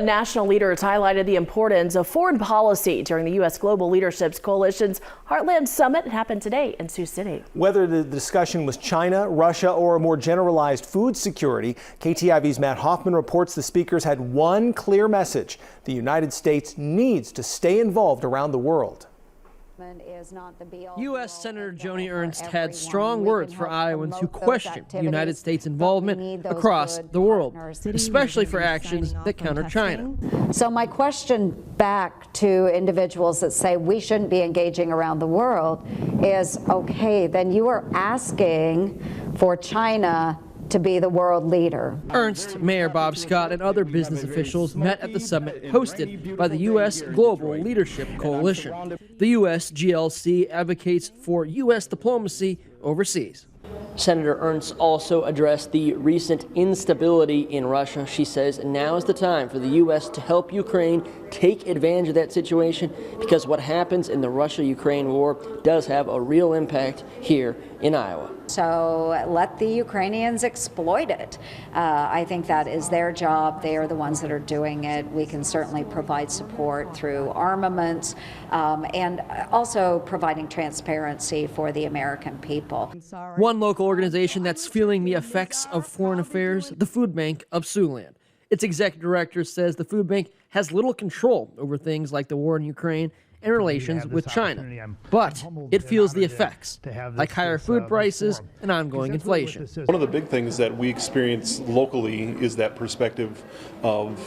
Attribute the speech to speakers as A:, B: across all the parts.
A: National leaders highlighted the importance of foreign policy during the U.S. Global Leadership Coalition's Heartland Summit. It happened today in Sioux City. Whether the discussion was China, Russia, or a more generalized food security, KTIV's Matt Hoffman reports the speakers had one clear message: the United States needs to stay involved around the world.
B: U.S. Senator Joni Ernst had strong words for Iowans who questioned the United States involvement across the world, especially for actions that counter China.
C: So my question back to individuals that say we shouldn't be engaging around the world is, okay, then you are asking for China to be the world leader.
B: Ernst, Mayor Bob Scott, and other business officials met at the summit hosted by the U.S. Global Leadership Coalition. The U.S. GLC advocates for U.S. diplomacy overseas. Senator Ernst also addressed the recent instability in Russia. She says now is the time for the U.S. to help Ukraine take advantage of that situation, because what happens in the Russia-Ukraine war does have a real impact here in Iowa.
C: So let the Ukrainians exploit it. I think that is their job. They are the ones that are doing it. We can certainly provide support through armaments and also providing transparency for the American people.
B: One local organization that's feeling the effects of foreign affairs, the Food Bank of Siouxland. Its executive director says the food bank has little control over things like the war in Ukraine and relations with China, but it feels the effects, like higher food prices and ongoing inflation.
D: One of the big things that we experience locally is that perspective of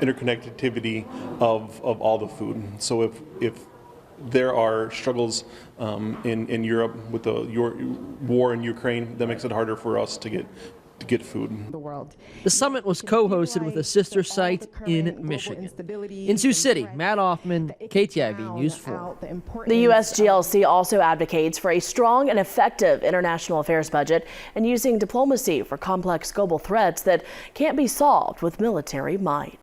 D: interconnectivity of all the food. So if there are struggles in Europe with the war in Ukraine, that makes it harder for us to get food.
B: The summit was co-hosted with a sister site in Michigan. In Sioux City, Matt Hoffman, KTIV News 4.
A: The U.S. GLC also advocates for a strong and effective international affairs budget and using diplomacy for complex global threats that can't be solved with military might.